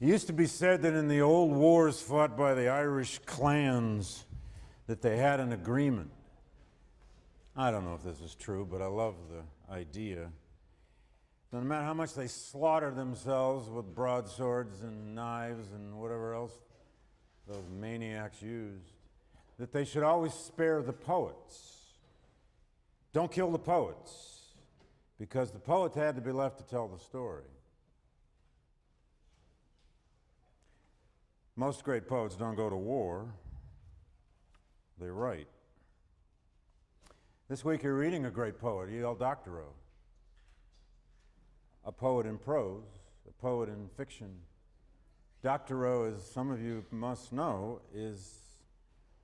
It used to be said that in the old wars fought by the Irish clans that they had an agreement. I don't know if this is true, but I love the idea. No matter how much they slaughtered themselves with broadswords and knives and whatever else those maniacs used, that they should always spare the poets. Don't kill the poets, because the poets had to be left to tell the story. Most great poets don't go to war, they write. This week you're reading a great poet, E.L. Doctorow, a poet in prose, a poet in fiction. Doctorow, as some of you must know, is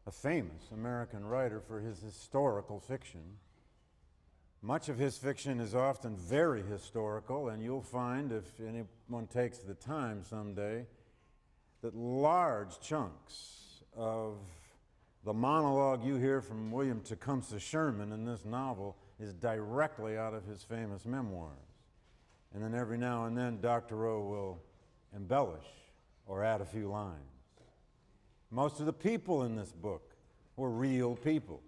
a famous American writer for his historical fiction. Much of his fiction is often very historical, and you'll find, if anyone takes the time someday, that large chunks of the monologue you hear from William Tecumseh Sherman in this novel is directly out of his famous memoirs. And then every now and then, Doctorow will embellish or add a few lines. Most of the people in this book were real people,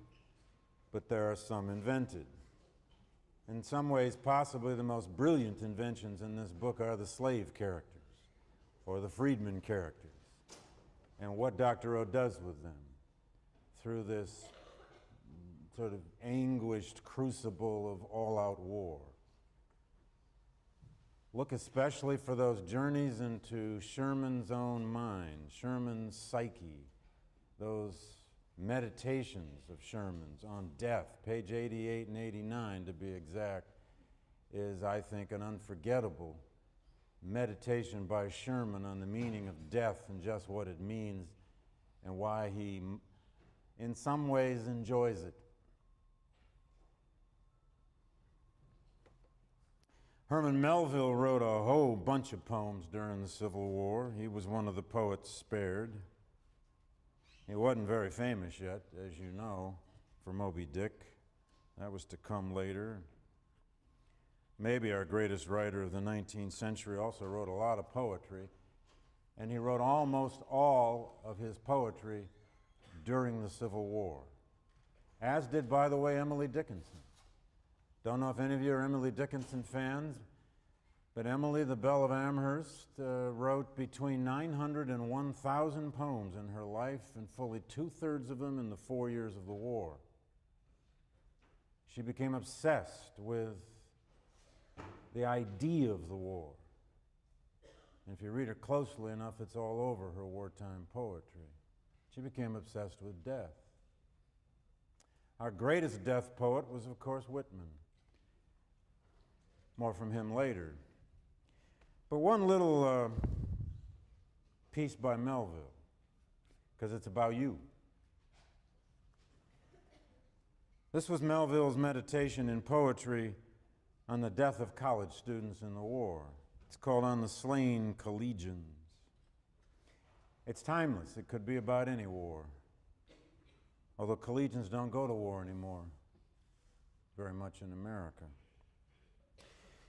but there are some invented. In some ways, possibly the most brilliant inventions in this book are the slave characters or the freedman characters, and what Doctorow does with them through this sort of anguished crucible of all-out war. Look especially for those journeys into Sherman's own mind, Sherman's psyche, those meditations of Sherman's on death. Page 88 and 89, to be exact, is, I think, an unforgettable meditation by Sherman on the meaning of death and just what it means and why he, in some ways, enjoys it. Herman Melville wrote a whole bunch of poems during the Civil War. He was one of the poets spared. He wasn't very famous yet, as you know, for Moby Dick. That was to come later. Maybe our greatest writer of the 19th century also wrote a lot of poetry, and he wrote almost all of his poetry during the Civil War, as did, by the way, Emily Dickinson. Don't know if any of you are Emily Dickinson fans, but Emily, the Belle of Amherst, wrote between 900 and 1,000 poems in her life, and fully 2/3 of them in the 4 years of the war. She became obsessed with the idea of the war. And if you read her closely enough, it's all over her wartime poetry. She became obsessed with death. Our greatest death poet was, of course, Whitman. More from him later. But one little piece by Melville, because it's about you. This was Melville's meditation in poetry on the death of college students in the war. It's called On the Slain Collegians. It's timeless. It could be about any war. Although collegians don't go to war anymore, very much in America.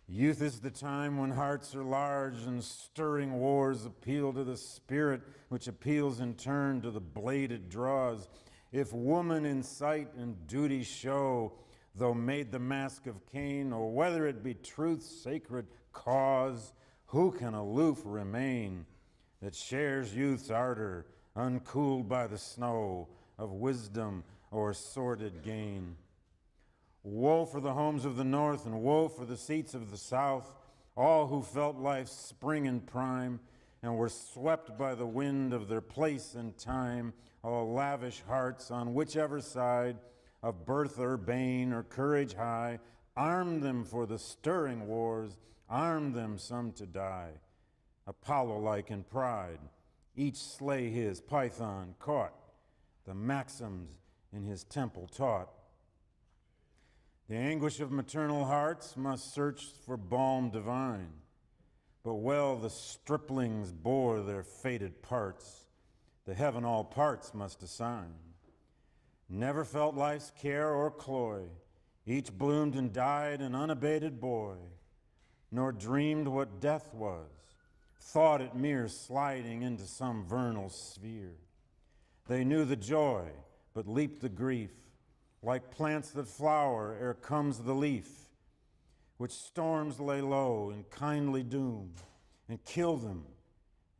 Youth is the time when hearts are large and stirring wars appeal to the spirit, which appeals in turn to the blade it draws. If woman in sight and duty show, though made the mask of Cain, or whether it be truth's sacred cause, who can aloof remain that shares youth's ardor, uncooled by the snow of wisdom or sordid gain? Woe for the homes of the North and woe for the seats of the South, all who felt life's spring and prime and were swept by the wind of their place and time, all lavish hearts on whichever side of birth urbane or courage high, arm them for the stirring wars, arm them some to die. Apollo-like in pride, each slay his python caught, the maxims in his temple taught. The anguish of maternal hearts must search for balm divine, but well the striplings bore their fated parts, the heaven all parts must assign. Never felt life's care or cloy, each bloomed and died an unabated boy, nor dreamed what death was, thought it mere sliding into some vernal sphere. They knew the joy, but leaped the grief, like plants that flower ere comes the leaf, which storms lay low in kindly doom and kill them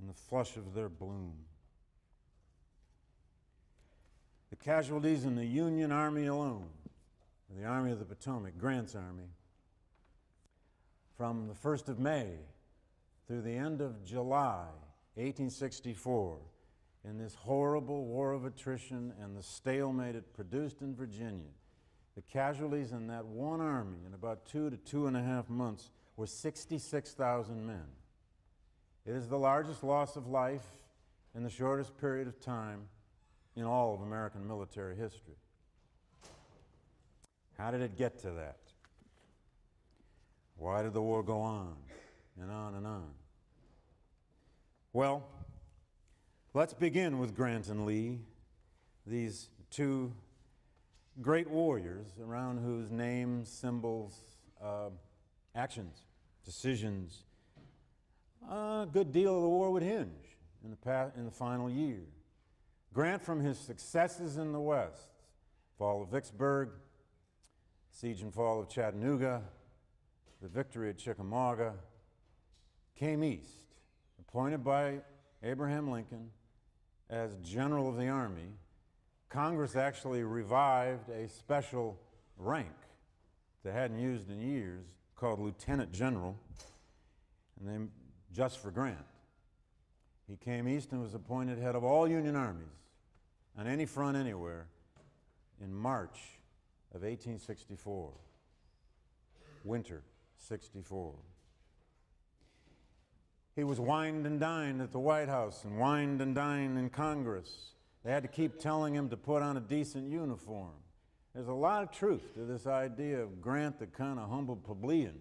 in the flush of their bloom. The casualties in the Union Army alone, the Army of the Potomac, Grant's army, from the 1st of May through the end of July 1864, in this horrible war of attrition and the stalemate it produced in Virginia, the casualties in that one army in about 2 to 2.5 months were 66,000 men. It is the largest loss of life in the shortest period of time in all of American military history. How did it get to that? Why did the war go on and on and on? Well, let's begin with Grant and Lee, these two great warriors around whose names, symbols, actions, decisions, a good deal of the war would hinge in the final year. Grant, from his successes in the West, fall of Vicksburg, siege and fall of Chattanooga, the victory at Chickamauga, came east, appointed by Abraham Lincoln as general of the Army. Congress actually revived a special rank they hadn't used in years called Lieutenant General, and they, just for Grant. He came east and was appointed head of all Union armies on any front anywhere in March of 1864, winter 64. He was wined and dined at the White House and wined and dined in Congress. They had to keep telling him to put on a decent uniform. There's a lot of truth to this idea of Grant, the kind of humble plebeian.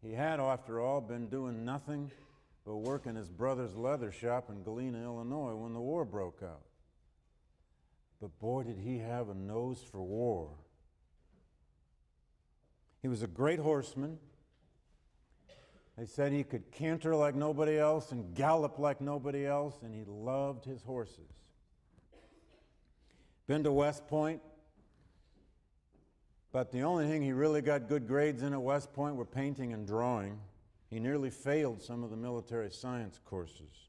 He had, after all, been doing nothing but working his brother's leather shop in Galena, Illinois when the war broke out. But boy, did he have a nose for war. He was a great horseman. They said he could canter like nobody else and gallop like nobody else, and he loved his horses. Been to West Point, but the only thing he really got good grades in at West Point were painting and drawing. He nearly failed some of the military science courses.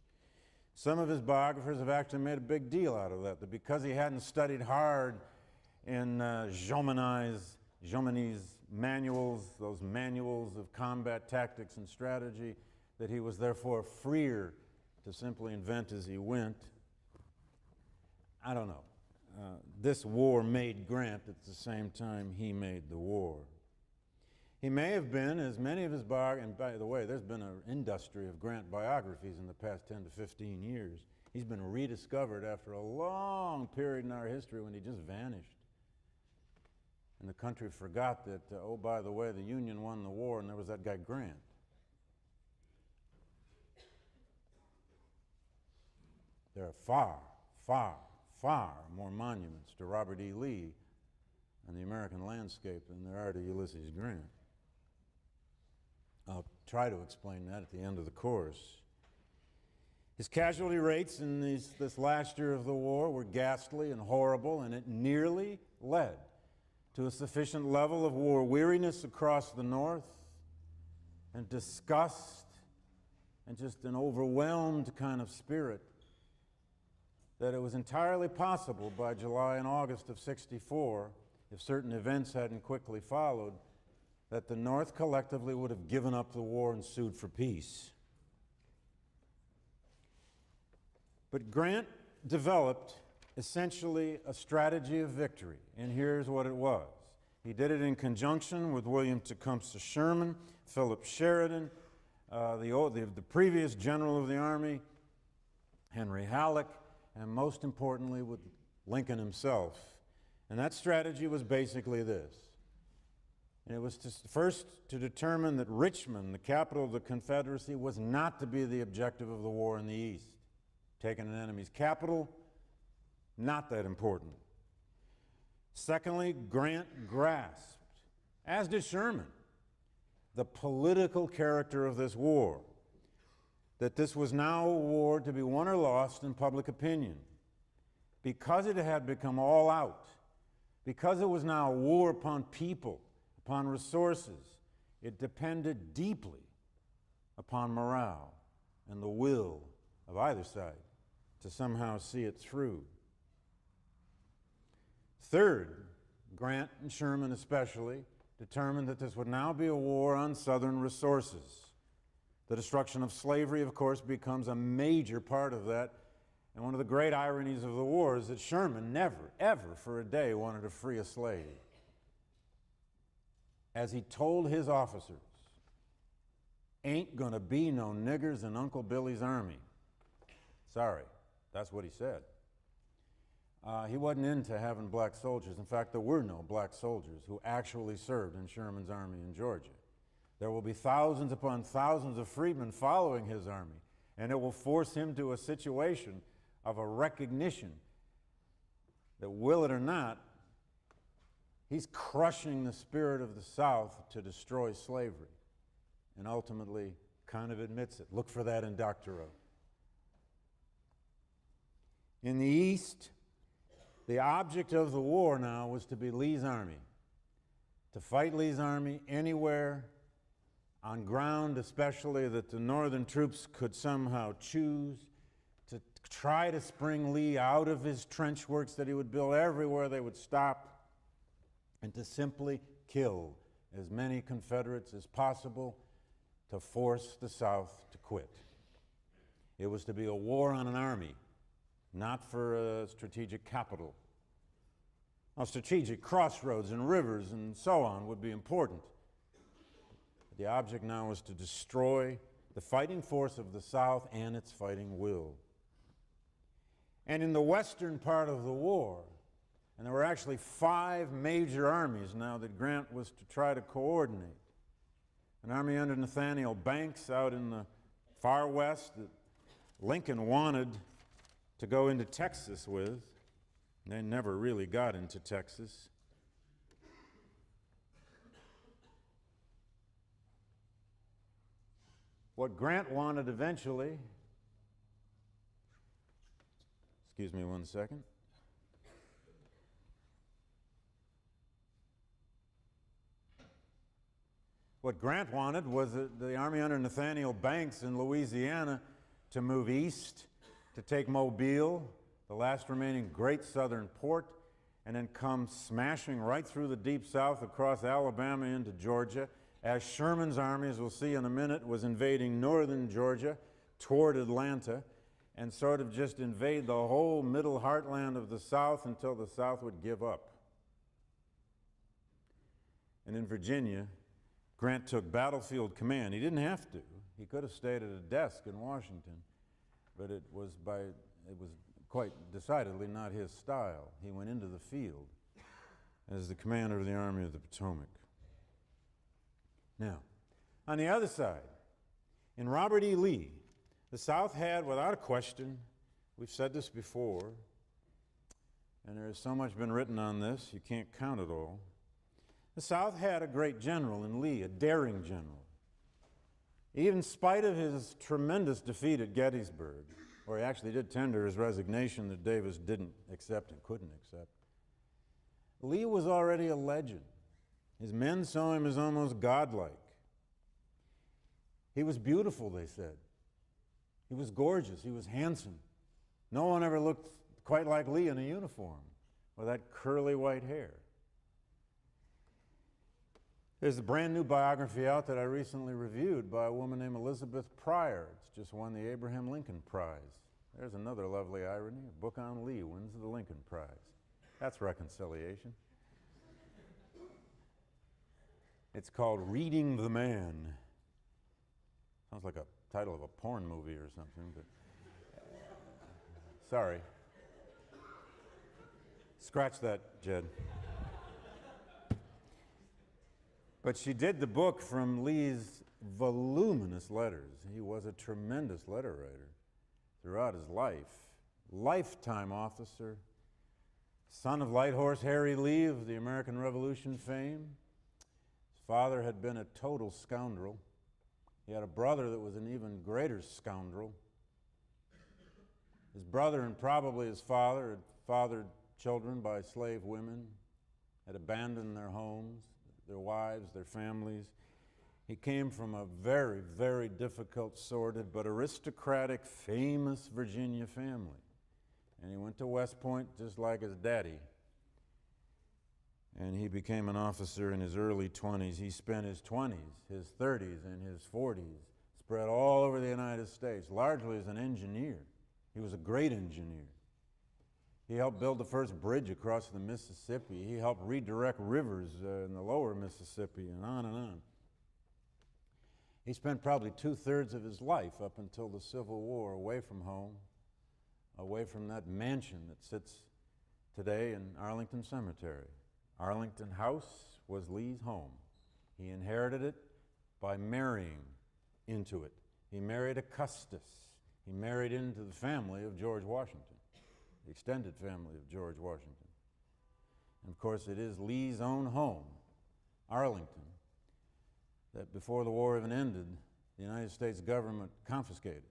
Some of his biographers have actually made a big deal out of that because he hadn't studied hard in Jomini's manuals, those manuals of combat tactics and strategy, that he was therefore freer to simply invent as he went. I don't know. This war made Grant at the same time he made the war. He may have been, as many of his and by the way, there's been an industry of Grant biographies in the past 10 to 15 years. He's been rediscovered after a long period in our history when he just vanished. And the country forgot that, oh, by the way, the Union won the war and there was that guy Grant. There are far, far, far more monuments to Robert E. Lee in the American landscape than there are to Ulysses Grant. I'll try to explain that at the end of the course. His casualty rates in this last year of the war were ghastly and horrible, and it nearly led to a sufficient level of war weariness across the North and disgust and just an overwhelmed kind of spirit that it was entirely possible by July and August of '64, if certain events hadn't quickly followed, that the North collectively would have given up the war and sued for peace. But Grant developed essentially a strategy of victory, and here's what it was. He did it in conjunction with William Tecumseh Sherman, Philip Sheridan, the previous general of the Army, Henry Halleck, and most importantly with Lincoln himself. And that strategy was basically this. And it was first to determine that Richmond, the capital of the Confederacy, was not to be the objective of the war in the East. Taking an enemy's capital, not that important. Secondly, Grant grasped, as did Sherman, the political character of this war. that this was now a war to be won or lost in public opinion. Because it had become all out, because it was now a war upon people, upon resources, it depended deeply upon morale and the will of either side to somehow see it through. Third, Grant and Sherman especially determined that this would now be a war on Southern resources. The destruction of slavery, of course, becomes a major part of that. And one of the great ironies of the war is that Sherman never, ever for a day wanted to free a slave. As he told his officers, ain't gonna be no niggers in Uncle Billy's army. Sorry, that's what he said. He wasn't into having black soldiers. In fact, there were no black soldiers who actually served in Sherman's army in Georgia. There will be thousands upon thousands of freedmen following his army, and it will force him to a situation of a recognition that, will it or not, he's crushing the spirit of the South to destroy slavery, and ultimately kind of admits it. Look for that in Doctorow. In the East, the object of the war now was to be Lee's army, to fight Lee's army anywhere, on ground especially, that the Northern troops could somehow choose, to try to spring Lee out of his trench works that he would build everywhere they would stop, and to simply kill as many Confederates as possible to force the South to quit. It was to be a war on an army, not for a strategic capital. Now, strategic crossroads and rivers and so on would be important. The object now was to destroy the fighting force of the South and its fighting will. And in the western part of the war, and there were actually 5 major armies now that Grant was to try to coordinate. An army under Nathaniel Banks out in the far west that Lincoln wanted to go into Texas with. They never really got into Texas. What Grant wanted eventually, excuse me one second. What Grant wanted was the army under Nathaniel Banks in Louisiana to move east, to take Mobile, the last remaining great southern port, and then come smashing right through the deep south across Alabama into Georgia, as Sherman's army, as we'll see in a minute, was invading northern Georgia toward Atlanta, and sort of just invade the whole middle heartland of the South until the South would give up. And in Virginia, Grant took battlefield command. He didn't have to. He could have stayed at a desk in Washington, but it was quite decidedly not his style. He went into the field as the commander of the Army of the Potomac. Now, on the other side, in Robert E. Lee, the South had, without a question, we've said this before, and there has so much been written on this, you can't count it all. The South had a great general in Lee, a daring general. Even in spite of his tremendous defeat at Gettysburg, where he actually did tender his resignation that Davis didn't accept and couldn't accept, Lee was already a legend. His men saw him as almost godlike. He was beautiful, they said. He was gorgeous. He was handsome. No one ever looked quite like Lee in a uniform with that curly white hair. There's a brand new biography out that I recently reviewed by a woman named Elizabeth Pryor. It's just won the Abraham Lincoln Prize. There's another lovely irony. A book on Lee wins the Lincoln Prize. That's reconciliation. It's called Reading the Man. Sounds like a title of a porn movie or something, but sorry. Scratch that, Jed. But she did the book from Lee's voluminous letters. He was a tremendous letter writer throughout his life. Lifetime officer, son of Light Horse Harry Lee of the American Revolution fame. His father had been a total scoundrel. He had a brother that was an even greater scoundrel. His brother and probably his father had fathered children by slave women, had abandoned their homes, their wives, their families. He came from a very, very difficult, sordid, but aristocratic, famous Virginia family. And he went to West Point just like his daddy. And he became an officer in his early 20s. He spent his 20s, his 30s, and his 40s spread all over the United States, largely as an engineer. He was a great engineer. He helped build the first bridge across the Mississippi. He helped redirect rivers in the lower Mississippi, and on and on. He spent probably 2/3 of his life up until the Civil War away from home, away from that mansion that sits today in Arlington Cemetery. Arlington House was Lee's home. He inherited it by marrying into it. He married a Custis. He married into the family of George Washington, the extended family of George Washington. And of course, it is Lee's own home, Arlington, that before the war even ended, the United States government confiscated.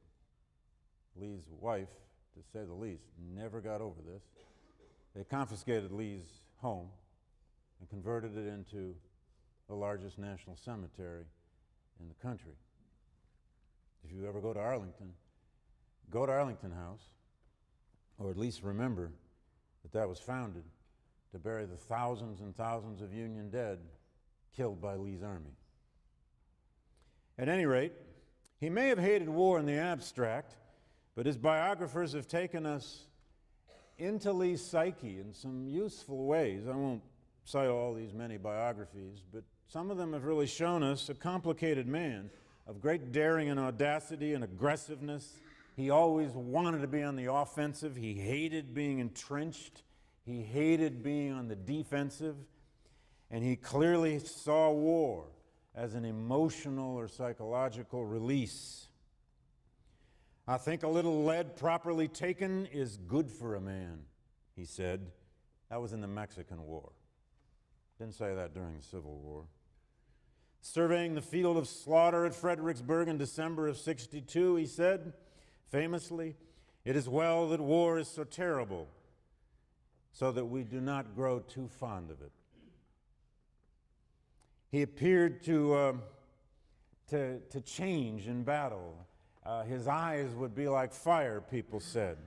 Lee's wife, to say the least, never got over this. They confiscated Lee's home and converted it into the largest national cemetery in the country. If you ever go to Arlington House, or at least remember that that was founded to bury the thousands and thousands of Union dead killed by Lee's army. At any rate, he may have hated war in the abstract, but his biographers have taken us into Lee's psyche in some useful ways. I won't cite all these many biographies, but some of them have really shown us a complicated man of great daring and audacity and aggressiveness. He always wanted to be on the offensive. He hated being entrenched. He hated being on the defensive. And he clearly saw war as an emotional or psychological release. I think a little lead properly taken is good for a man, he said. That was in the Mexican War. Didn't say that during the Civil War. Surveying the field of slaughter at Fredericksburg in December of '62, he said, famously, "It is well that war is so terrible, so that we do not grow too fond of it." He appeared to change in battle. His eyes would be like fire, people said.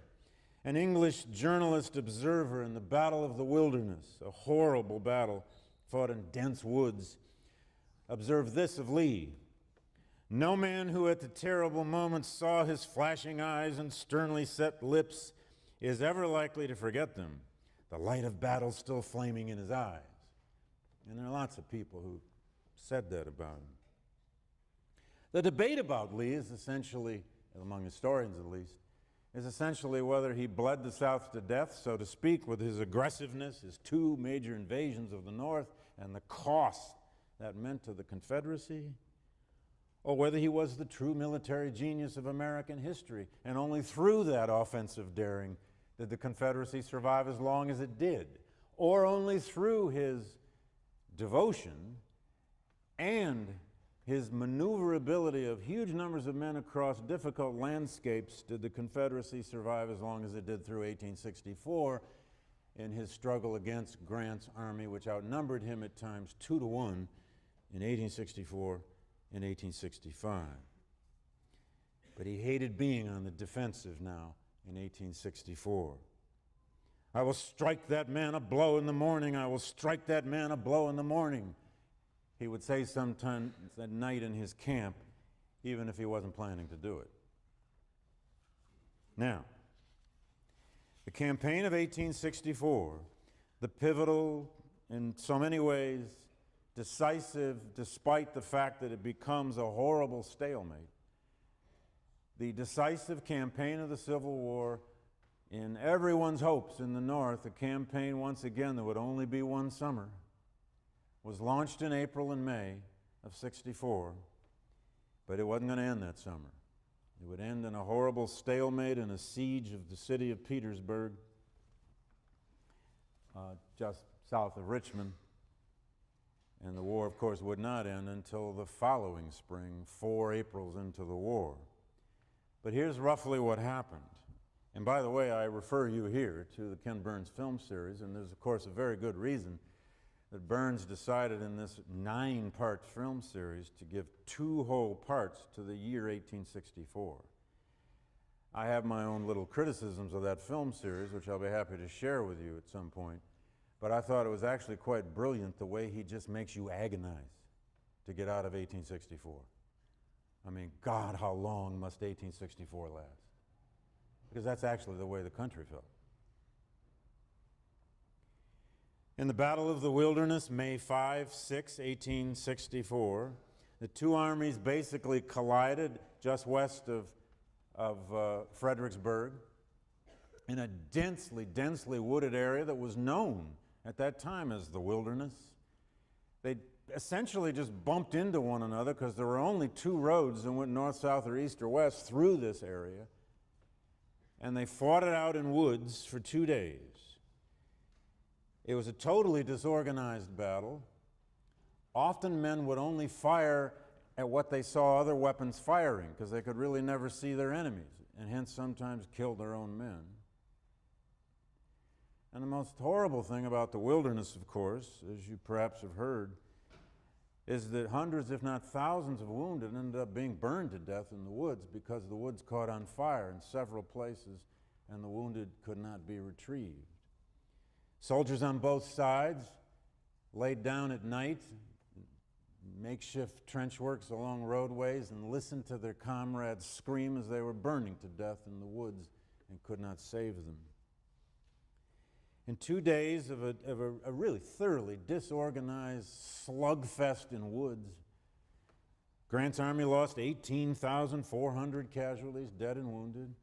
An English journalist observer in the Battle of the Wilderness, a horrible battle fought in dense woods, observed this of Lee: "No man who at the terrible moment saw his flashing eyes and sternly set lips is ever likely to forget them, the light of battle still flaming in his eyes." And there are lots of people who said that about him. The debate about Lee is essentially, among historians at least, is essentially whether he bled the South to death, so to speak, with his aggressiveness, his two major invasions of the North, and the cost that meant to the Confederacy, or whether he was the true military genius of American history, and only through that offensive daring did the Confederacy survive as long as it did, or only through his devotion and his maneuverability of huge numbers of men across difficult landscapes did the Confederacy survive as long as it did through 1864 in his struggle against Grant's army, which outnumbered him at times 2-1 in 1864 and 1865. But he hated being on the defensive now in 1864. "I will strike that man a blow in the morning. I will strike that man a blow in the morning," he would say sometimes at night in his camp, even if he wasn't planning to do it. Now, the campaign of 1864, the pivotal, in so many ways, decisive, despite the fact that it becomes a horrible stalemate, the decisive campaign of the Civil War, in everyone's hopes in the North, a campaign, once again, that would only be one summer, was launched in April and May of '64, but it wasn't going to end that summer. It would end in a horrible stalemate and a siege of the city of Petersburg, just south of Richmond. And the war, of course, would not end until the following spring, 4 Aprils into the war. But here's roughly what happened. And by the way, I refer you here to the Ken Burns film series, and there's, of course, a very good reason that Burns decided in this 9-part film series to give 2 whole parts to the year 1864. I have my own little criticisms of that film series, which I'll be happy to share with you at some point, but I thought it was actually quite brilliant the way he just makes you agonize to get out of 1864. I mean, God, how long must 1864 last? Because that's actually the way the country felt. In the Battle of the Wilderness, May 5, 6, 1864, the 2 armies basically collided just west of Fredericksburg in a densely wooded area that was known at that time as the Wilderness. They essentially just bumped into one another because there were only 2 roads that went north, south, or east or west through this area. And they fought it out in woods for 2 days. It was a totally disorganized battle. Often men would only fire at what they saw other weapons firing because they could really never see their enemies, and hence sometimes killed their own men. And the most horrible thing about the Wilderness, of course, as you perhaps have heard, is that hundreds, if not thousands, of wounded ended up being burned to death in the woods because the woods caught on fire in several places and the wounded could not be retrieved. Soldiers on both sides laid down at night, makeshift trench works along roadways, and listened to their comrades scream as they were burning to death in the woods and could not save them. In 2 days of a really thoroughly disorganized slugfest in woods, Grant's army lost 18,400 casualties, dead and wounded.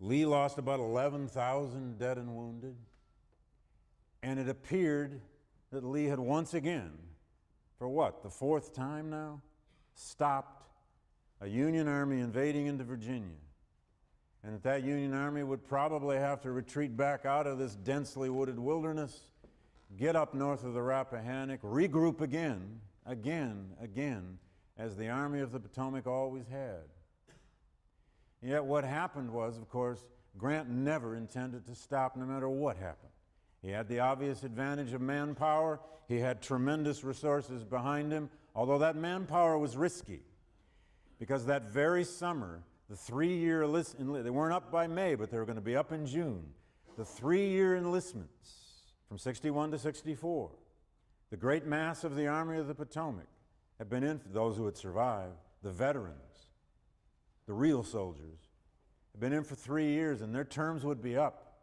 Lee lost about 11,000 dead and wounded. And it appeared that Lee had once again, for what, the 4th time now, stopped a Union army invading into Virginia. And that Union army would probably have to retreat back out of this densely wooded wilderness, get up north of the Rappahannock, regroup again, as the Army of the Potomac always had. And yet what happened was, of course, Grant never intended to stop no matter what happened. He had the obvious advantage of manpower. He had tremendous resources behind him, although that manpower was risky, because that very summer, the 3-year they weren't up by May, but they were going to be up in June. The 3-year enlistments from 61 to 64, the great mass of the Army of the Potomac had been in, those who had survived, the veterans, the real soldiers, had been in for 3 years, and their terms would be up.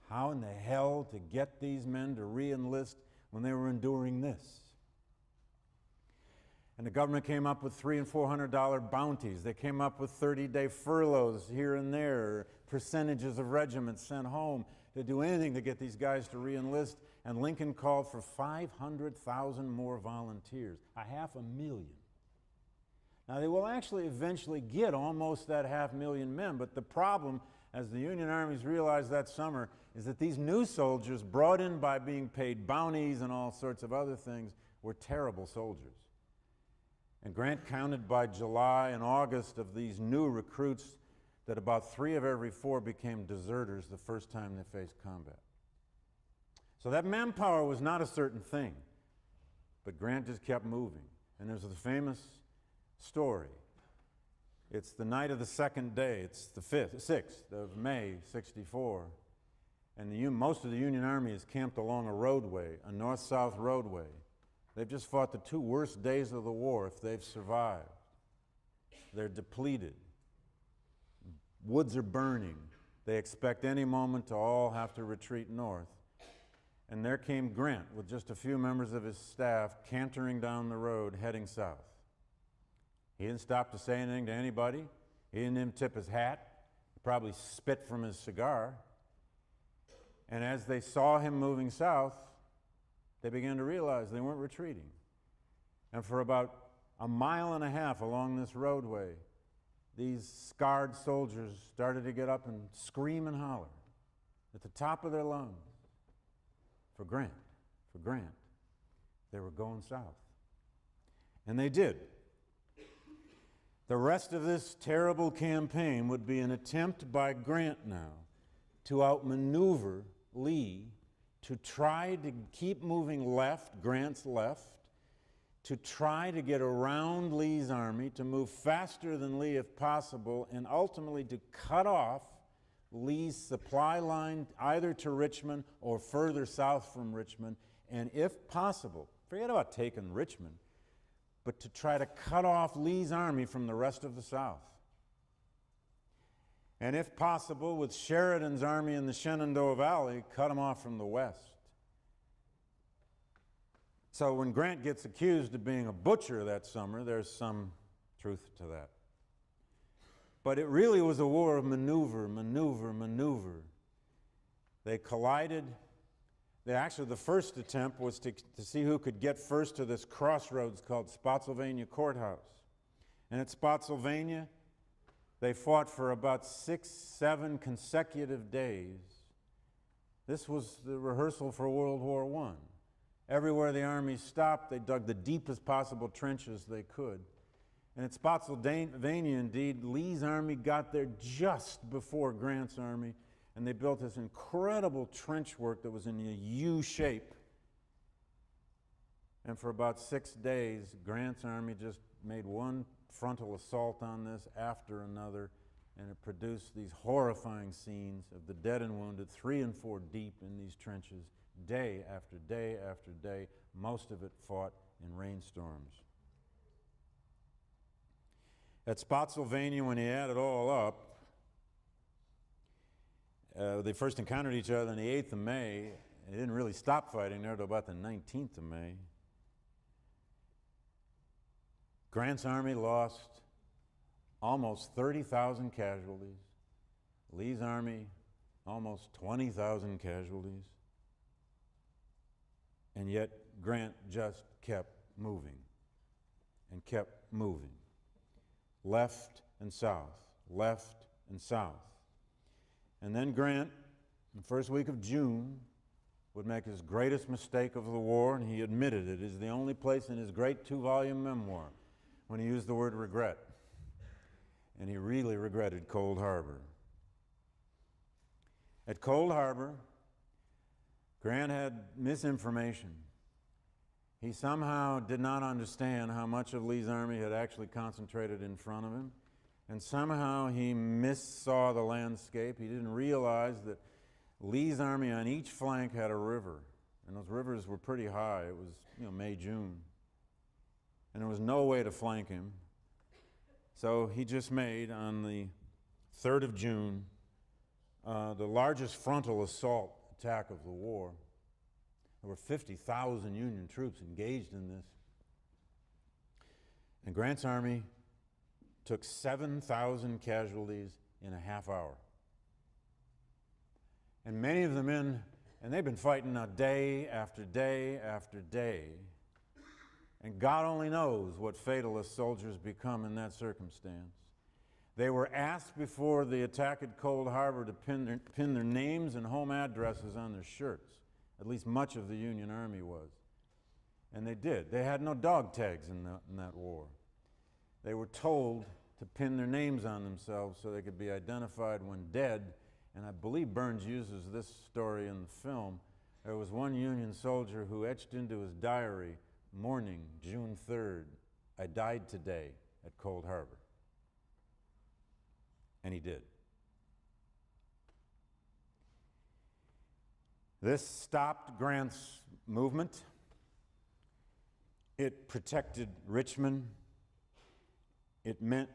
How in the hell to get these men to re-enlist when they were enduring this? And the government came up with $300 and $400 bounties. They came up with 30-day furloughs here and there, percentages of regiments sent home to do anything to get these guys to re-enlist. And Lincoln called for 500,000 more volunteers, 500,000. Now, they will actually eventually get almost that 500,000 men, but the problem, as the Union armies realized that summer, is that these new soldiers, brought in by being paid bounties and all sorts of other things, were terrible soldiers. And Grant counted by July and August of these new recruits that about 3 of every 4 became deserters the first time they faced combat. So that manpower was not a certain thing, but Grant just kept moving. And there's the famous story. It's the night of the 2nd day. It's the 6th of May, 64. And most of the Union Army is camped along a roadway, a north-south roadway. They've just fought the 2 worst days of the war if they've survived. They're depleted. Woods are burning. They expect any moment to all have to retreat north. And there came Grant with just a few members of his staff cantering down the road heading south. He didn't stop to say anything to anybody. He didn't even tip his hat. He probably spit from his cigar. And as they saw him moving south, they began to realize they weren't retreating. And for about a mile and a half along this roadway, these scarred soldiers started to get up and scream and holler at the top of their lungs for Grant, for Grant. They were going south. And they did. The rest of this terrible campaign would be an attempt by Grant now to outmaneuver Lee, to try to keep moving left, Grant's left, to try to get around Lee's army, to move faster than Lee if possible, and ultimately to cut off Lee's supply line either to Richmond or further south from Richmond, and if possible, forget about taking Richmond, but to try to cut off Lee's army from the rest of the South. And if possible, with Sheridan's army in the Shenandoah Valley, cut him off from the west. So when Grant gets accused of being a butcher that summer, there's some truth to that. But it really was a war of maneuver, maneuver, maneuver. They collided. Actually, the first attempt was to see who could get first to this crossroads called Spotsylvania Courthouse. And at Spotsylvania, they fought for about 6-7 consecutive days. This was the rehearsal for World War I. Everywhere the army stopped, they dug the deepest possible trenches they could. And at Spotsylvania, indeed, Lee's army got there just before Grant's army, and they built this incredible trench work that was in a U shape. And for about 6 days, Grant's army just made one frontal assault on this after another, and it produced these horrifying scenes of the dead and wounded, 3 and 4 deep in these trenches, day after day after day, most of it fought in rainstorms. At Spotsylvania, when you add it all up, they first encountered each other on the 8th of May. They didn't really stop fighting there until about the 19th of May. Grant's army lost almost 30,000 casualties. Lee's army, almost 20,000 casualties. And yet Grant just kept moving and kept moving. Left and south, left and south. And then Grant, in the first week of June, would make his greatest mistake of the war, and he admitted it. It is the only place in his great 2-volume memoir when he used the word regret. And he really regretted Cold Harbor. At Cold Harbor, Grant had misinformation. He somehow did not understand how much of Lee's army had actually concentrated in front of him, and somehow he missaw the landscape. He didn't realize that Lee's army on each flank had a river, and those rivers were pretty high. It was, May, June, and there was no way to flank him. So he just made, on the 3rd of June, the largest frontal assault attack of the war. There were 50,000 Union troops engaged in this. And Grant's army took 7,000 casualties in a half hour. And many of the men, and they've been fighting now day after day after day, and God only knows what fatalist soldiers become in that circumstance. They were asked before the attack at Cold Harbor to pin their names and home addresses on their shirts. At least much of the Union Army was. And they did. They had no dog tags in that war. They were told to pin their names on themselves so they could be identified when dead. And I believe Burns uses this story in the film. There was one Union soldier who etched into his diary, morning, June 3rd, I died today at Cold Harbor. And he did. This stopped Grant's movement. It protected Richmond. It meant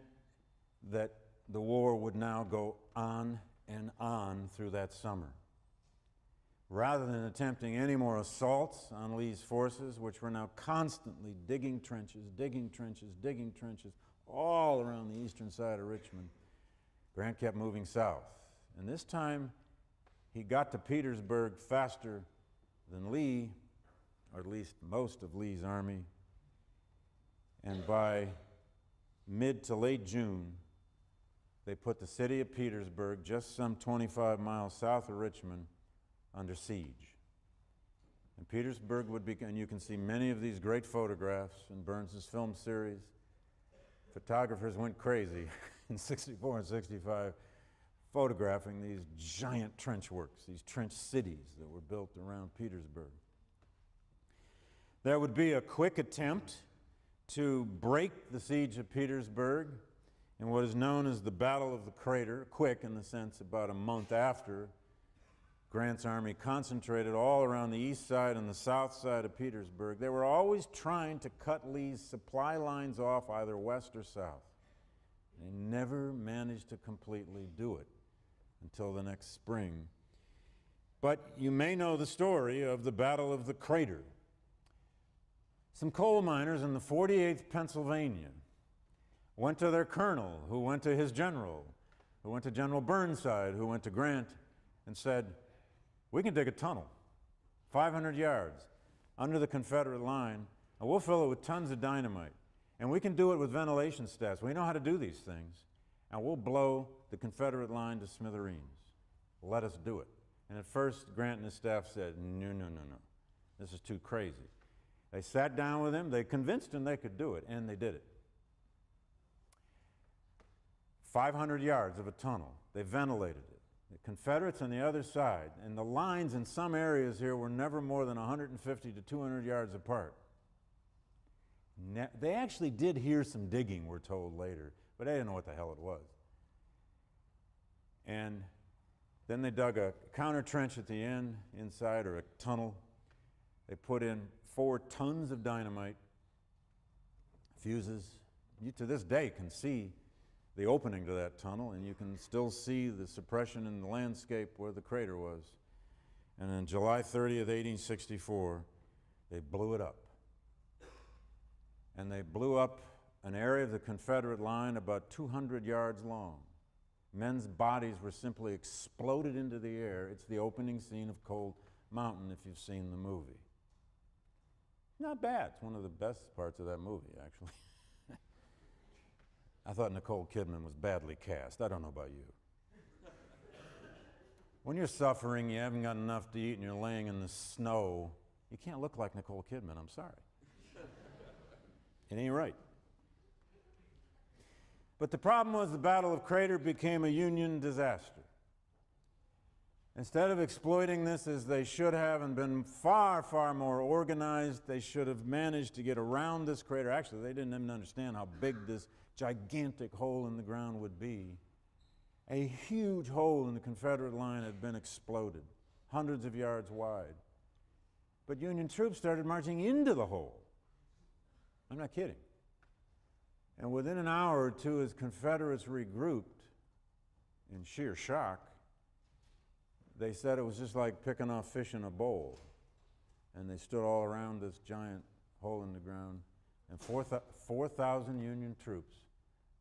that the war would now go on and on through that summer. Rather than attempting any more assaults on Lee's forces, which were now constantly digging trenches, all around the eastern side of Richmond, Grant kept moving south. And this time, he got to Petersburg faster than Lee, or at least most of Lee's army. And by mid to late June, they put the city of Petersburg, just some 25 miles south of Richmond, under siege. And Petersburg would be, and you can see many of these great photographs in Burns's film series. Photographers went crazy in 64 and 65 photographing these giant trench works, these trench cities that were built around Petersburg. There would be a quick attempt to break the siege of Petersburg in what is known as the Battle of the Crater, quick in the sense about a month after Grant's army concentrated all around the east side and the south side of Petersburg. They were always trying to cut Lee's supply lines off either west or south. They never managed to completely do it until the next spring. But you may know the story of the Battle of the Crater. Some coal miners in the 48th Pennsylvania went to their colonel, who went to his general, who went to General Burnside, who went to Grant, and said, "We can dig a tunnel, 500 yards, under the Confederate line, and we'll fill it with tons of dynamite. And we can do it with ventilation stacks. We know how to do these things. And we'll blow the Confederate line to smithereens. Let us do it." And at first, Grant and his staff said, no, no, no, no. This is too crazy. They sat down with him. They convinced him they could do it, and they did it. 500 yards of a tunnel. They ventilated it. The Confederates on the other side, and the lines in some areas here were never more than 150 to 200 yards apart. They actually did hear some digging, we're told later, but they didn't know what the hell it was. And then they dug a counter trench at the end, inside, or a tunnel. They put in 4 tons of dynamite, fuses. You, to this day, can see the opening to that tunnel, and you can still see the suppression in the landscape where the crater was. And on July 30th, 1864, they blew it up. And they blew up an area of the Confederate line about 200 yards long. Men's bodies were simply exploded into the air. It's the opening scene of Cold Mountain, if you've seen the movie. Not bad. It's one of the best parts of that movie, actually. I thought Nicole Kidman was badly cast. I don't know about you. When you're suffering, you haven't got enough to eat, and you're laying in the snow, you can't look like Nicole Kidman. I'm sorry. It ain't right. But the problem was the Battle of Crater became a Union disaster. Instead of exploiting this as they should have and been far, far more organized, they should have managed to get around this crater. Actually, they didn't even understand how big this gigantic hole in the ground would be. A huge hole in the Confederate line had been exploded, hundreds of yards wide. But Union troops started marching into the hole. I'm not kidding. And within an hour or two, as Confederates regrouped in sheer shock, they said it was just like picking off fish in a bowl. And they stood all around this giant hole in the ground, and 4,000 Union troops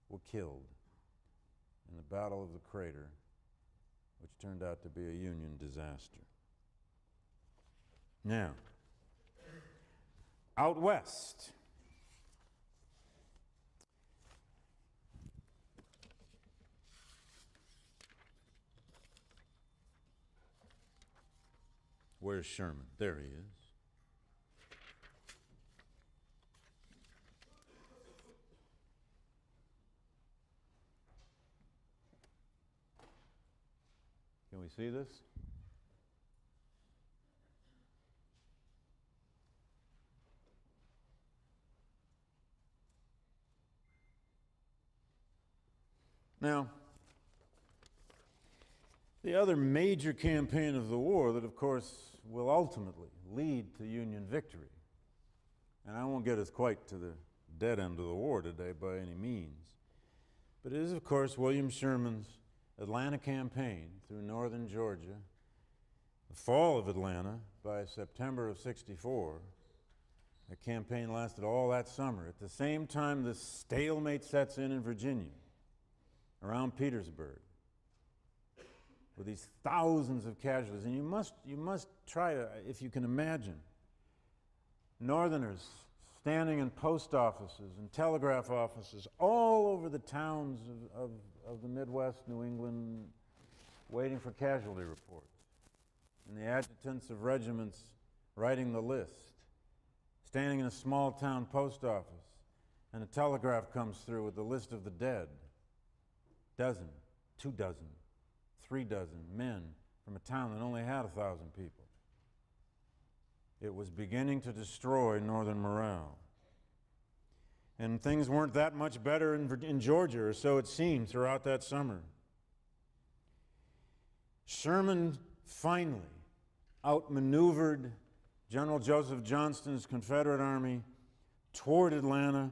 were killed in the Battle of the Crater, which turned out to be a Union disaster. Now, out west, where's Sherman? There he is. Can we see this? Now, the other major campaign of the war that, of course, will ultimately lead to Union victory, and I won't get us quite to the dead end of the war today by any means, but it is, of course, William Sherman's Atlanta campaign through northern Georgia, the fall of Atlanta by September of '64. The campaign lasted all that summer. At the same time, the stalemate sets in Virginia, around Petersburg, with these thousands of casualties. And you must try to, if you can imagine, Northerners standing in post offices and telegraph offices all over the towns of the Midwest, New England, waiting for casualty reports. And the adjutants of regiments writing the list, standing in a small town post office, and a telegraph comes through with the list of the dead. Dozen, 2 dozen, 3 dozen men from a town that only had 1,000 people. It was beginning to destroy Northern morale. And things weren't that much better in Georgia, or so it seemed throughout that summer. Sherman finally outmaneuvered General Joseph Johnston's Confederate Army toward Atlanta,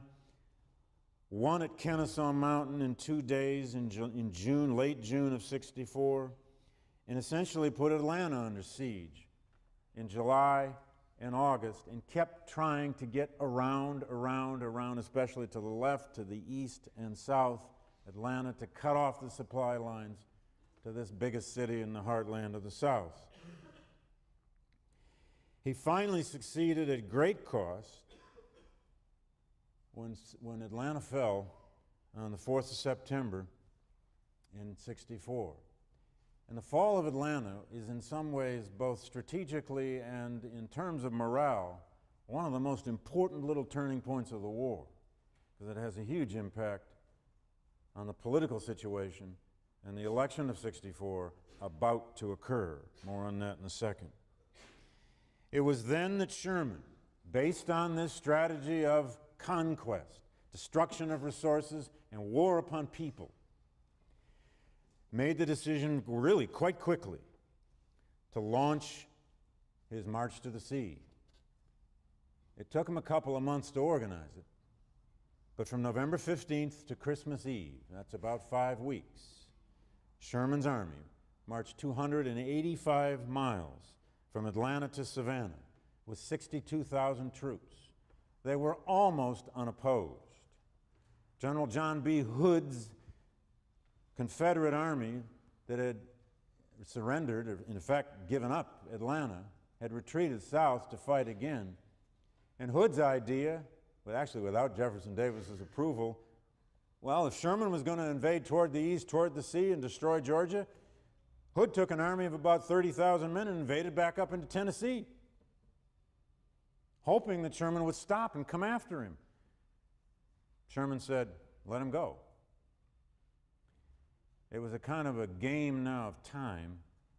won at Kennesaw Mountain in 2 days in June, late June of '64, and essentially put Atlanta under siege in July and August, and kept trying to get around, especially to the left, to the east and south, Atlanta, to cut off the supply lines to this biggest city in the heartland of the South. He finally succeeded at great cost when Atlanta fell on the 4th of September in '64. And the fall of Atlanta is in some ways, both strategically and in terms of morale, one of the most important little turning points of the war, because it has a huge impact on the political situation and the election of '64 about to occur. More on that in a second. It was then that Sherman, based on this strategy of conquest, destruction of resources, and war upon people, made the decision really quite quickly to launch his March to the Sea. It took him a couple of months to organize it, but from November 15th to Christmas Eve, that's about 5 weeks, Sherman's army marched 285 miles from Atlanta to Savannah with 62,000 troops. They were almost unopposed. General John B. Hood's Confederate army that had surrendered, or in effect given up Atlanta, had retreated south to fight again. And Hood's idea, well, actually without Jefferson Davis's approval, well, if Sherman was going to invade toward the east, toward the sea, and destroy Georgia, Hood took an army of about 30,000 men and invaded back up into Tennessee, hoping that Sherman would stop and come after him. Sherman said, let him go. It was a kind of a game now of time,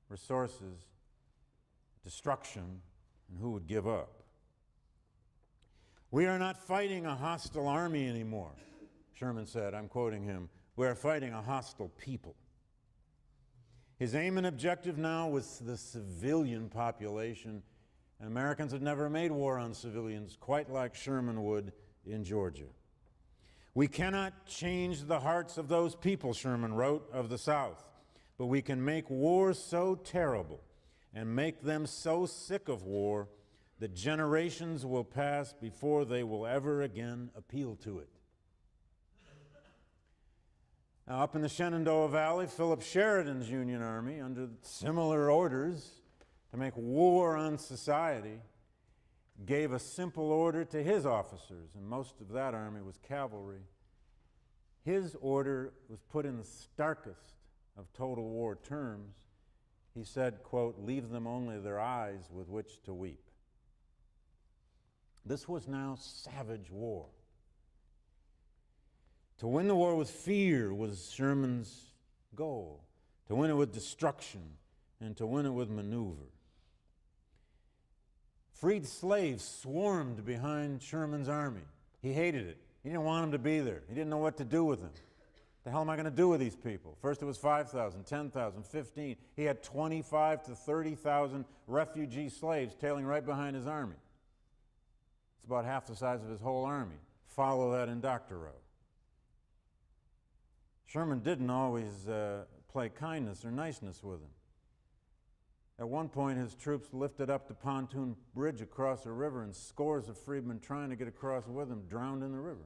resources, destruction, and who would give up. We are not fighting a hostile army anymore, Sherman said. I'm quoting him. We are fighting a hostile people. His aim and objective now was the civilian population, and Americans had never made war on civilians quite like Sherman would in Georgia. We cannot change the hearts of those people, Sherman wrote, of the South, but we can make war so terrible and make them so sick of war that generations will pass before they will ever again appeal to it. Now, up in the Shenandoah Valley, Philip Sheridan's Union Army, under similar orders to make war on society, gave a simple order to his officers, and most of that army was cavalry. His order was put in the starkest of total war terms. He said, quote, leave them only their eyes with which to weep. This was now savage war. To win the war with fear was Sherman's goal, to win it with destruction, and to win it with maneuver. Freed slaves swarmed behind Sherman's army. He hated it. He didn't want them to be there. He didn't know what to do with them. The hell am I going to do with these people? First it was 5,000, 10,000, 15. He had 25 to 30,000 refugee slaves tailing right behind his army. It's about half the size of his whole army. Follow that in doctorow. Sherman didn't always play kindness or niceness with them. At one point, his troops lifted up the pontoon bridge across a river, and scores of freedmen trying to get across with him drowned in the river.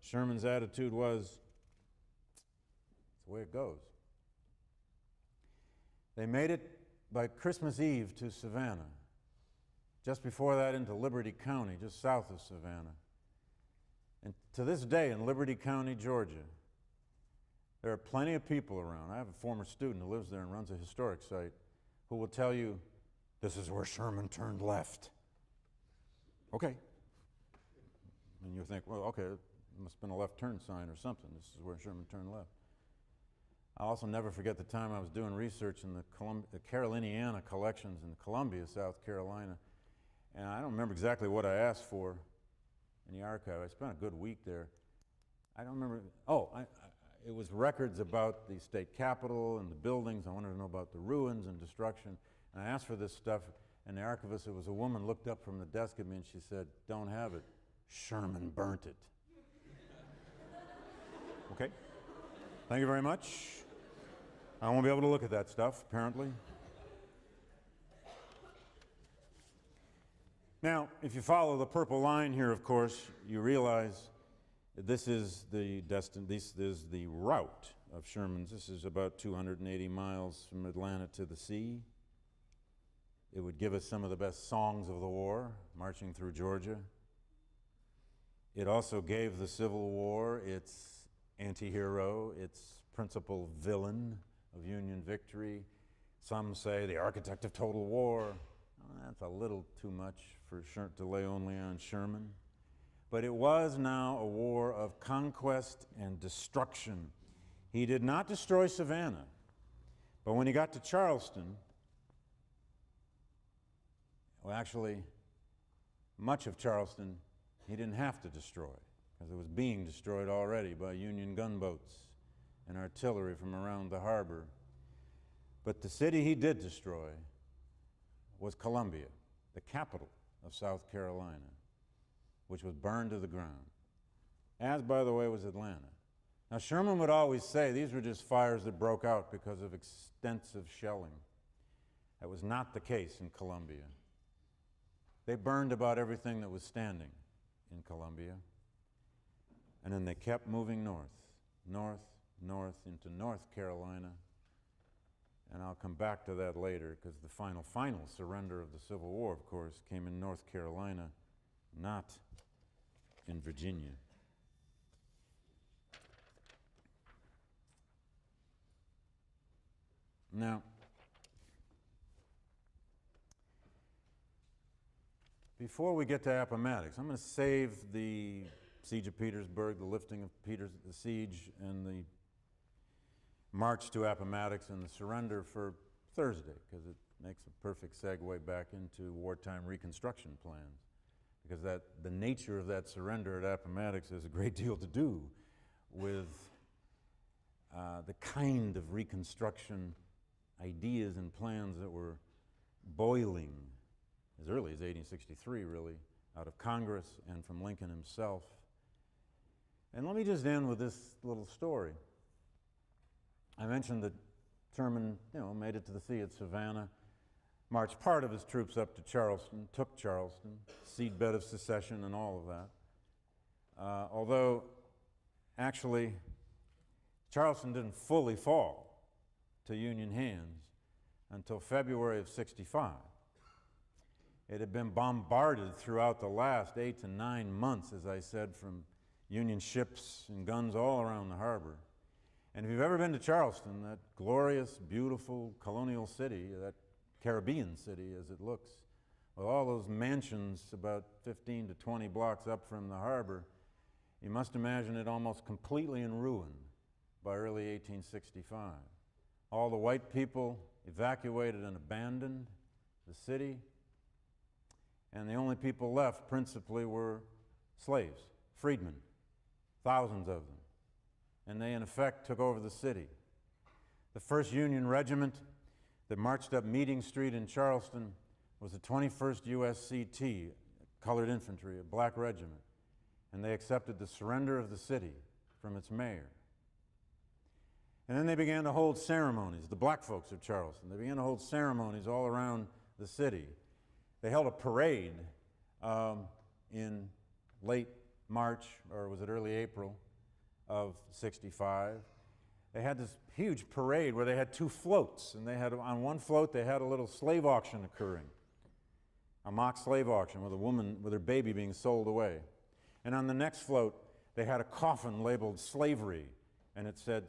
Sherman's attitude was, it's the way it goes. They made it by Christmas Eve to Savannah. Just before that into Liberty County, just south of Savannah. And to this day in Liberty County, Georgia, there are plenty of people around. I have a former student who lives there and runs a historic site who will tell you This is where Sherman turned left. Okay. And you think, well, okay, it must have been a left turn sign or something. This is where Sherman turned left. I'll also never forget the time I was doing research in the Caroliniana collections in Columbia, South Carolina. And I don't remember exactly what I asked for in the archive. I spent a good week there. I don't remember. It was records about the state capitol and the buildings. I wanted to know about the ruins and destruction. And I asked for this stuff, and the archivist, it was a woman, looked up from the desk at me and she said, "Don't have it. Sherman burnt it." Okay. Thank you very much. I won't be able to look at that stuff, apparently. Now, if you follow the purple line here, of course, you realize that this is the route of Sherman's. This is about 280 miles from Atlanta to the sea. It would give us some of the best songs of the war, marching through Georgia. It also gave the Civil War its anti-hero, its principal villain of Union victory. Some say the architect of total war. Well, that's a little too much to lay only on Sherman. But it was now a war of conquest and destruction. He did not destroy Savannah, but when he got to Charleston, well, actually, much of Charleston he didn't have to destroy, because it was being destroyed already by Union gunboats and artillery from around the harbor. But the city he did destroy was Columbia, the capital of South Carolina, which was burned to the ground, as, by the way, was Atlanta. Now, Sherman would always say these were just fires that broke out because of extensive shelling. That was not the case in Columbia. They burned about everything that was standing in Columbia, and then they kept moving north, north, north into North Carolina, and I'll come back to that later, because the final surrender of the Civil War, of course, came in North Carolina, not in Virginia. Now, before we get to Appomattox, I'm going to save the siege of Petersburg, the lifting of the siege, and the march to Appomattox and the surrender for Thursday, because it makes a perfect segue back into wartime reconstruction plans, because the nature of that surrender at Appomattox has a great deal to do with the kind of reconstruction ideas and plans that were boiling as early as 1863, really, out of Congress and from Lincoln himself. And let me just end with this little story. I mentioned that Sherman, made it to the sea at Savannah, marched part of his troops up to Charleston, took Charleston, seedbed of secession and all of that. Although, actually, Charleston didn't fully fall to Union hands until February of '65. It had been bombarded throughout the last 8 to 9 months, as I said, from Union ships and guns all around the harbor. And if you've ever been to Charleston, that glorious, beautiful colonial city, that Caribbean city as it looks, with all those mansions about 15 to 20 blocks up from the harbor, you must imagine it almost completely in ruin by early 1865. All the white people evacuated and abandoned the city, and the only people left principally were slaves, freedmen, thousands of them. And they, in effect, took over the city. The first Union regiment that marched up Meeting Street in Charleston was the 21st USCT, colored infantry, a black regiment. And they accepted the surrender of the city from its mayor. And then they began to hold ceremonies, the black folks of Charleston. They began to hold ceremonies all around the city. They held a parade in late March, or was it early April, of '65. They had this huge parade where they had 2 floats, and they had, on one float they had a little slave auction occurring, a mock slave auction with a woman with her baby being sold away. And on the next float they had a coffin labeled slavery, and it said,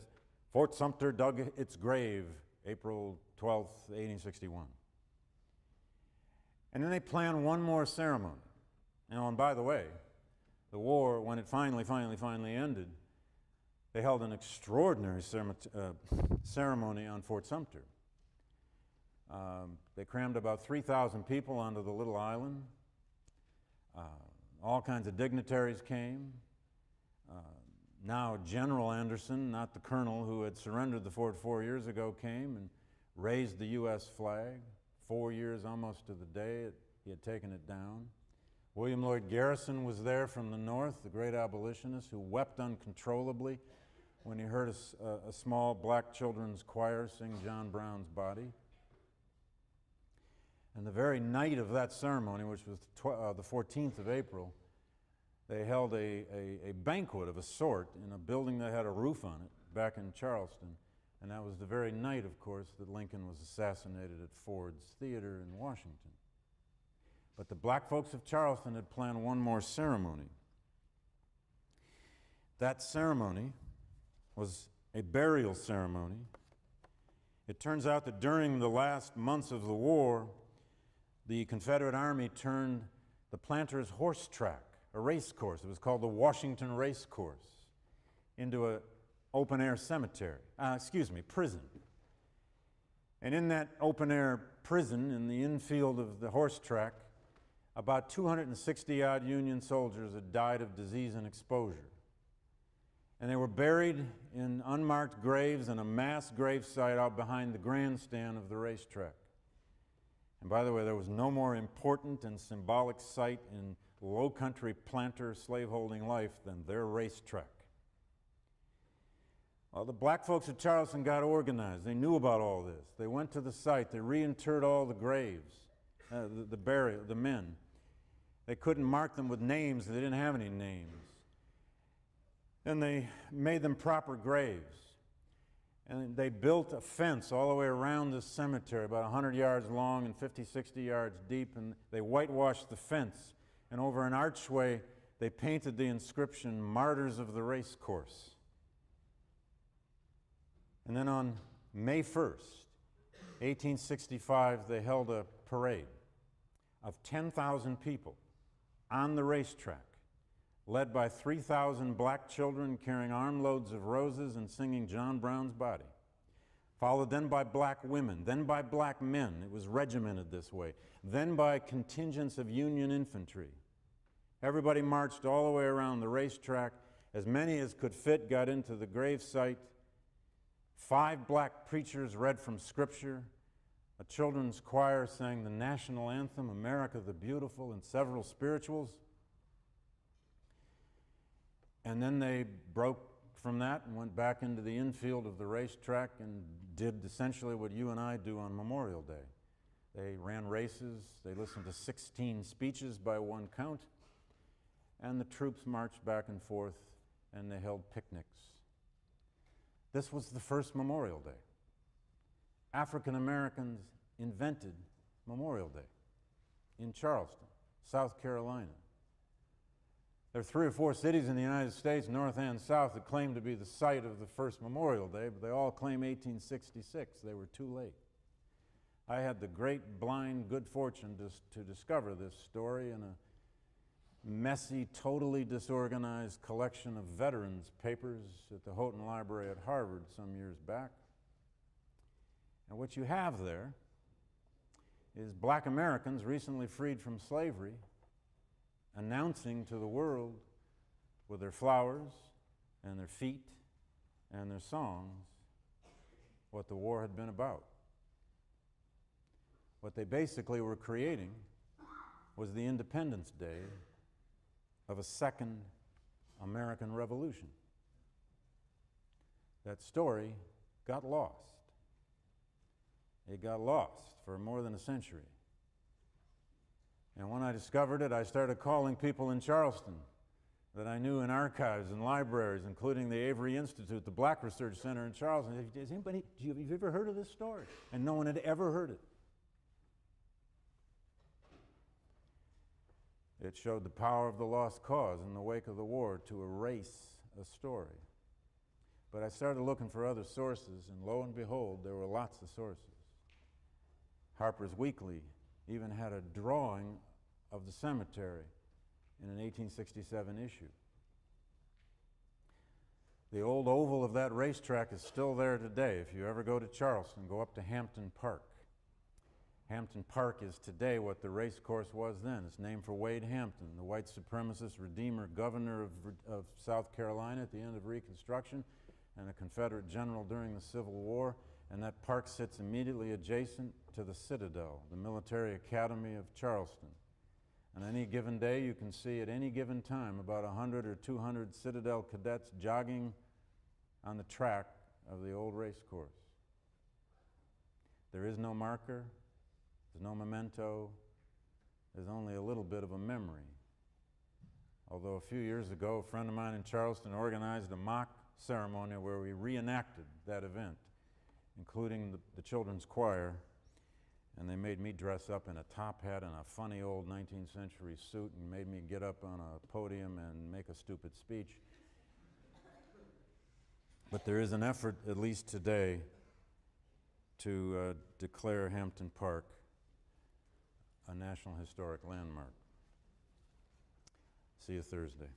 "Fort Sumter dug its grave, April 12th, 1861. And then they planned one more ceremony. And by the way, the war, when it finally ended, they held an extraordinary ceremony on Fort Sumter. They crammed about 3,000 people onto the little island. All kinds of dignitaries came. Now General Anderson, not the colonel who had surrendered the fort 4 years ago, came and raised the U.S. flag. 4 years almost to the day he had taken it down. William Lloyd Garrison was there from the North, the great abolitionist who wept uncontrollably when he heard a small black children's choir sing John Brown's Body. And the very night of that ceremony, which was the 14th of April, they held a banquet of a sort in a building that had a roof on it back in Charleston. And that was the very night, of course, that Lincoln was assassinated at Ford's Theater in Washington. But the black folks of Charleston had planned one more ceremony. That ceremony was a burial ceremony. It turns out that during the last months of the war, the Confederate Army turned the Planters' horse track, a race course, it was called the Washington Race Course, into an open-air prison. And in that open-air prison, in the infield of the horse track, about 260-odd Union soldiers had died of disease and exposure. And they were buried in unmarked graves in a mass gravesite out behind the grandstand of the racetrack. And by the way, there was no more important and symbolic site in low-country planter slaveholding life than their racetrack. Well, the black folks of Charleston got organized. They knew about all this. They went to the site. They reinterred all the graves, the men. They couldn't mark them with names. They didn't have any names. And they made them proper graves. And they built a fence all the way around this cemetery, about 100 yards long and 50, 60 yards deep, and they whitewashed the fence. And over an archway, they painted the inscription, Martyrs of the Race Course. And then on May 1st, 1865, they held a parade of 10,000 people on the racetrack, led by 3,000 black children carrying armloads of roses and singing John Brown's Body, followed then by black women, then by black men. It was regimented this way. Then by contingents of Union infantry. Everybody marched all the way around the racetrack. As many as could fit got into the gravesite. 5 black preachers read from Scripture. A children's choir sang the national anthem, America the Beautiful, and several spirituals. And then they broke from that and went back into the infield of the racetrack and did essentially what you and I do on Memorial Day. They ran races, they listened to 16 speeches by one count, and the troops marched back and forth and they held picnics. This was the first Memorial Day. African Americans invented Memorial Day in Charleston, South Carolina. There are 3 or 4 cities in the United States, north and south, that claim to be the site of the first Memorial Day, but they all claim 1866. They were too late. I had the great, blind, good fortune to discover this story in a messy, totally disorganized collection of veterans' papers at the Houghton Library at Harvard some years back. And what you have there is black Americans recently freed from slavery announcing to the world with their flowers and their feet and their songs what the war had been about. What they basically were creating was the Independence Day of a second American Revolution. That story got lost. It got lost for more than a century. And when I discovered it, I started calling people in Charleston that I knew in archives and libraries, including the Avery Institute, the Black Research Center in Charleston. Have you ever heard of this story? And no one had ever heard it. It showed the power of the lost cause in the wake of the war to erase a story. But I started looking for other sources, and lo and behold, there were lots of sources. Harper's Weekly even had a drawing of the cemetery in an 1867 issue. The old oval of that racetrack is still there today. If you ever go to Charleston, go up to Hampton Park. Hampton Park is today what the race course was then. It's named for Wade Hampton, the white supremacist redeemer governor of South Carolina at the end of Reconstruction and a Confederate general during the Civil War. And that park sits immediately adjacent to the Citadel, the military academy of Charleston. On any given day, you can see at any given time about 100 or 200 Citadel cadets jogging on the track of the old race course. There is no marker, there's no memento, there's only a little bit of a memory. Although a few years ago, a friend of mine in Charleston organized a mock ceremony where we reenacted that event, including the children's choir, and they made me dress up in a top hat and a funny old 19th century suit and made me get up on a podium and make a stupid speech. But there is an effort, at least today, to declare Hampton Park a National Historic Landmark. See you Thursday.